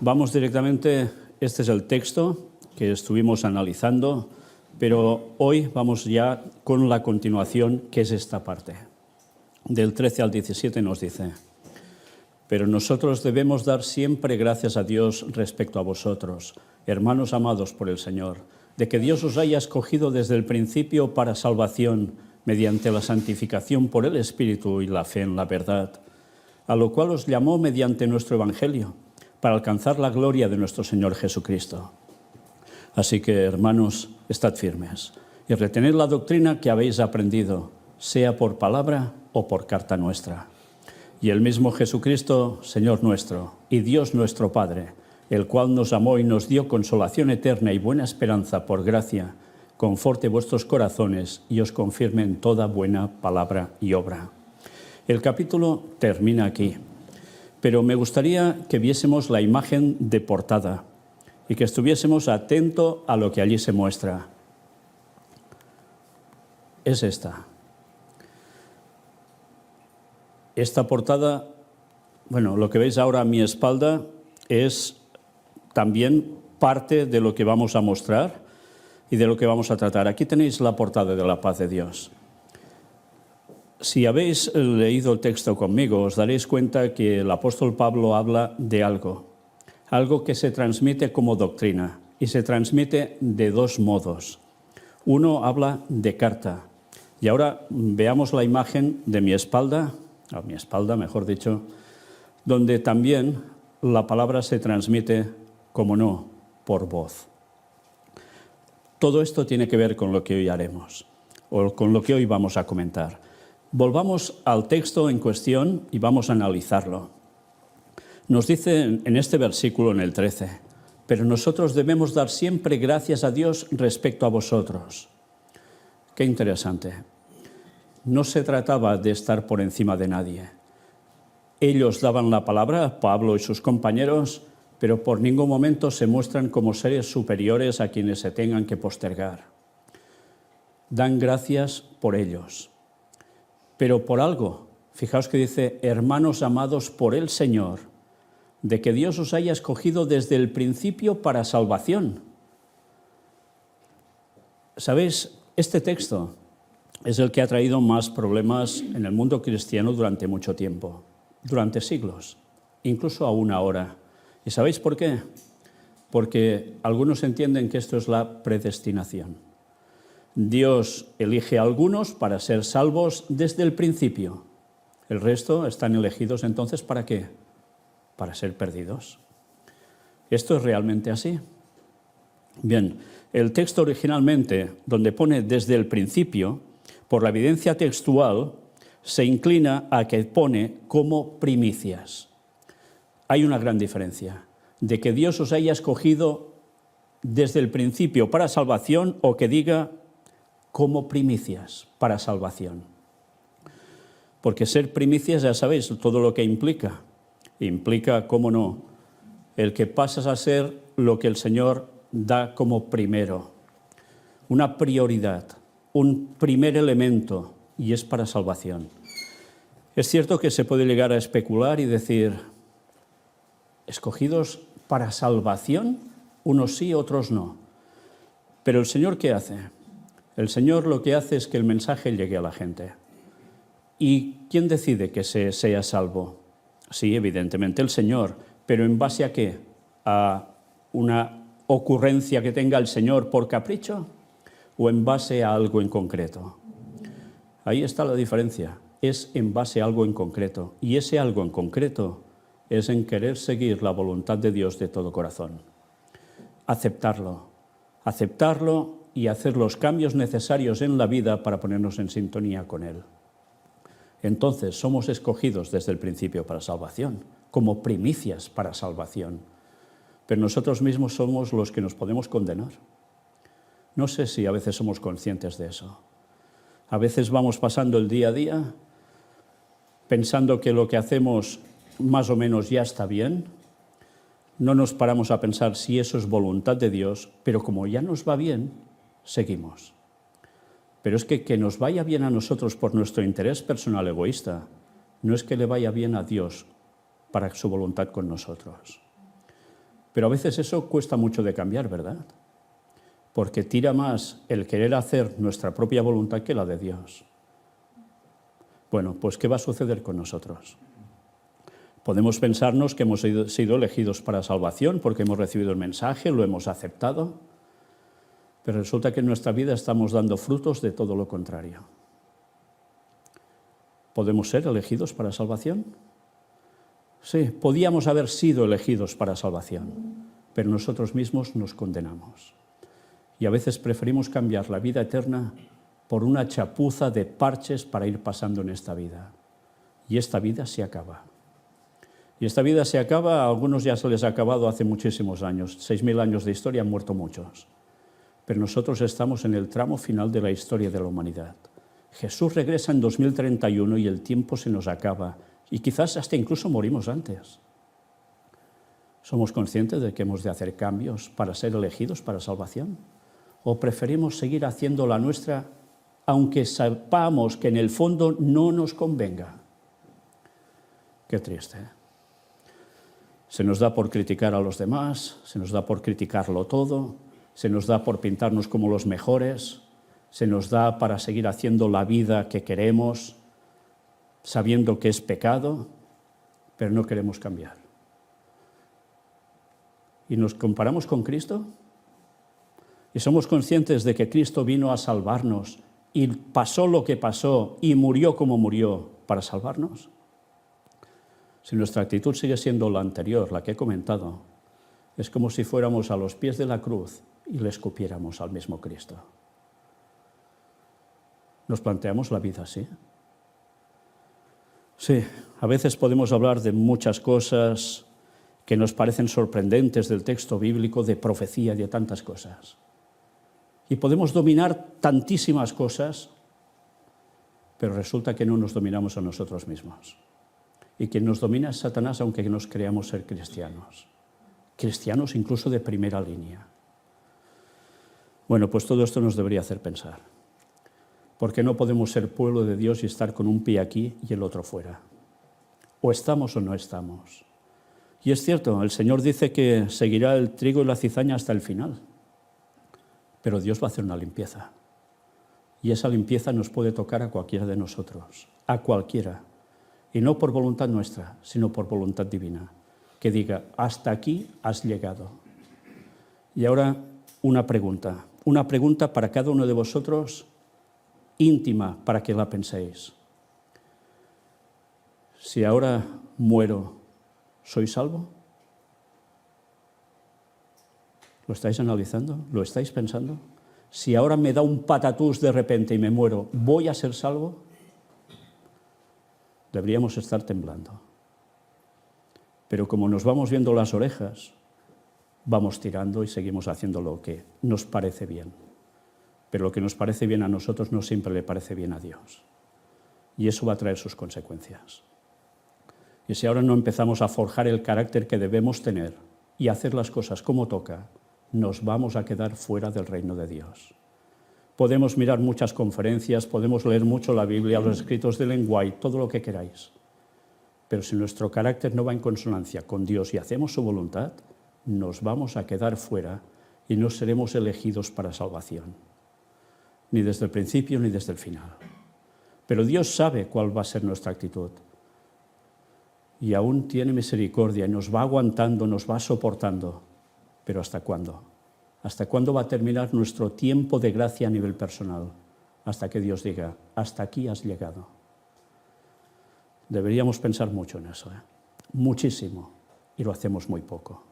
Vamos directamente, este es el texto que estuvimos analizando, pero hoy vamos ya con la continuación, que es esta parte. Del 13 al 17 nos dice: pero nosotros debemos dar siempre gracias a Dios respecto a vosotros, hermanos amados por el Señor, de que Dios os haya escogido desde el principio para salvación, mediante la santificación por el Espíritu y la fe en la verdad, a lo cual os llamó mediante nuestro Evangelio, para alcanzar la gloria de nuestro Señor Jesucristo. Así que, hermanos, estad firmes y retened la doctrina que habéis aprendido, sea por palabra o por carta nuestra. Y el mismo Jesucristo, Señor nuestro, y Dios nuestro Padre, el cual nos amó y nos dio consolación eterna y buena esperanza por gracia, conforte vuestros corazones y os confirme en toda buena palabra y obra. El capítulo termina aquí, pero me gustaría que viésemos la imagen de portada y que estuviésemos atentos a lo que allí se muestra. Es esta. Esta portada, bueno, lo que veis ahora a mi espalda es también parte de lo que vamos a mostrar y de lo que vamos a tratar. Aquí tenéis la portada de la paz de Dios. Si habéis leído el texto conmigo, os daréis cuenta que el apóstol Pablo habla de algo que se transmite como doctrina y se transmite de dos modos. Uno habla de carta. Y ahora veamos la imagen de mi espalda, a mi espalda, mejor dicho, donde también la palabra se transmite, como no, por voz. Todo esto tiene que ver con lo que hoy haremos, o con lo que hoy vamos a comentar. Volvamos al texto en cuestión y vamos a analizarlo. Nos dice en este versículo, en el 13, pero nosotros debemos dar siempre gracias a Dios respecto a vosotros. Qué interesante. No se trataba de estar por encima de nadie. Ellos daban la palabra, Pablo y sus compañeros, pero por ningún momento se muestran como seres superiores a quienes se tengan que postergar. Dan gracias por ellos. Pero por algo, fijaos que dice, hermanos amados por el Señor, de que Dios os haya escogido desde el principio para salvación. ¿Sabéis? Este texto es el que ha traído más problemas en el mundo cristiano durante mucho tiempo, durante siglos, incluso aún ahora. ¿Y sabéis por qué? Porque algunos entienden que esto es la predestinación. Dios elige a algunos para ser salvos desde el principio. El resto están elegidos entonces ¿para qué? Para ser perdidos. ¿Esto es realmente así? Bien, el texto originalmente, donde pone desde el principio, por la evidencia textual, se inclina a que pone como primicias. Hay una gran diferencia, de que Dios os haya escogido desde el principio para salvación o que diga como primicias para salvación. Porque ser primicias, ya sabéis, todo lo que implica. Implica, cómo no, el que pasas a ser lo que el Señor da como primero. Una prioridad, un primer elemento, y es para salvación. Es cierto que se puede llegar a especular y decir, escogidos para salvación, unos sí, otros no. Pero el Señor, ¿qué hace? El Señor lo que hace es que el mensaje llegue a la gente. ¿Y quién decide que se sea salvo? Sí, evidentemente el Señor, pero ¿en base a qué? ¿A una ocurrencia que tenga el Señor por capricho? ¿O en base a algo en concreto? Ahí está la diferencia. Es en base a algo en concreto. Y ese algo en concreto es en querer seguir la voluntad de Dios de todo corazón. Aceptarlo y hacer los cambios necesarios en la vida para ponernos en sintonía con Él. Entonces somos escogidos desde el principio para salvación, como primicias para salvación. Pero nosotros mismos somos los que nos podemos condenar. No sé si a veces somos conscientes de eso. A veces vamos pasando el día a día pensando que lo que hacemos más o menos ya está bien. No nos paramos a pensar si eso es voluntad de Dios, pero como ya nos va bien, seguimos. Pero es que nos vaya bien a nosotros por nuestro interés personal egoísta, no es que le vaya bien a Dios para su voluntad con nosotros. Pero a veces eso cuesta mucho de cambiar, ¿verdad? Porque tira más el querer hacer nuestra propia voluntad que la de Dios. Bueno, pues ¿qué va a suceder con nosotros? Podemos pensarnos que hemos sido elegidos para salvación porque hemos recibido el mensaje, lo hemos aceptado, pero resulta que en nuestra vida estamos dando frutos de todo lo contrario. ¿Podemos ser elegidos para salvación? Sí, podíamos haber sido elegidos para salvación, pero nosotros mismos nos condenamos. Y a veces preferimos cambiar la vida eterna por una chapuza de parches para ir pasando en esta vida. Y esta vida se acaba. Y esta vida se acaba, a algunos ya se les ha acabado hace muchísimos años. 6.000 años de historia, han muerto muchos. Pero nosotros estamos en el tramo final de la historia de la humanidad. Jesús regresa en 2031 y el tiempo se nos acaba. Y quizás hasta incluso morimos antes. ¿Somos conscientes de que hemos de hacer cambios para ser elegidos para salvación? ¿O preferimos seguir haciendo la nuestra, aunque sepamos que en el fondo no nos convenga? Qué triste. Se nos da por criticar a los demás, se nos da por criticarlo todo, se nos da por pintarnos como los mejores, se nos da para seguir haciendo la vida que queremos, sabiendo que es pecado, pero no queremos cambiar. ¿Y nos comparamos con Cristo? ¿Y somos conscientes de que Cristo vino a salvarnos y pasó lo que pasó y murió como murió para salvarnos? Si nuestra actitud sigue siendo la anterior, la que he comentado, es como si fuéramos a los pies de la cruz y le escupiéramos al mismo Cristo. ¿Nos planteamos la vida así? Sí, a veces podemos hablar de muchas cosas que nos parecen sorprendentes del texto bíblico, de profecía y de tantas cosas. Y podemos dominar tantísimas cosas, pero resulta que no nos dominamos a nosotros mismos. Y quien nos domina es Satanás, aunque nos creamos ser cristianos. Cristianos incluso de primera línea. Bueno, pues todo esto nos debería hacer pensar. ¿Por qué no podemos ser pueblo de Dios y estar con un pie aquí y el otro fuera? O estamos o no estamos. Y es cierto, el Señor dice que seguirá el trigo y la cizaña hasta el final. Pero Dios va a hacer una limpieza. Y esa limpieza nos puede tocar a cualquiera de nosotros, a cualquiera. Y no por voluntad nuestra, sino por voluntad divina. Que diga, hasta aquí has llegado. Y ahora una pregunta para cada uno de vosotros, íntima, para que la penséis. Si ahora muero, ¿soy salvo? ¿Lo estáis analizando? ¿Lo estáis pensando? Si ahora me da un patatús de repente y me muero, ¿voy a ser salvo? Deberíamos estar temblando. Pero como nos vamos viendo las orejas, vamos tirando y seguimos haciendo lo que nos parece bien. Pero lo que nos parece bien a nosotros no siempre le parece bien a Dios. Y eso va a traer sus consecuencias. Y si ahora no empezamos a forjar el carácter que debemos tener y hacer las cosas como toca, nos vamos a quedar fuera del reino de Dios. Podemos mirar muchas conferencias, podemos leer mucho la Biblia, los escritos de Ellen White, todo lo que queráis. Pero si nuestro carácter no va en consonancia con Dios y hacemos su voluntad, nos vamos a quedar fuera y no seremos elegidos para salvación. Ni desde el principio ni desde el final. Pero Dios sabe cuál va a ser nuestra actitud. Y aún tiene misericordia y nos va aguantando, nos va soportando. Pero ¿hasta cuándo? ¿Hasta cuándo va a terminar nuestro tiempo de gracia a nivel personal? Hasta que Dios diga, hasta aquí has llegado. Deberíamos pensar mucho en eso, muchísimo, y lo hacemos muy poco.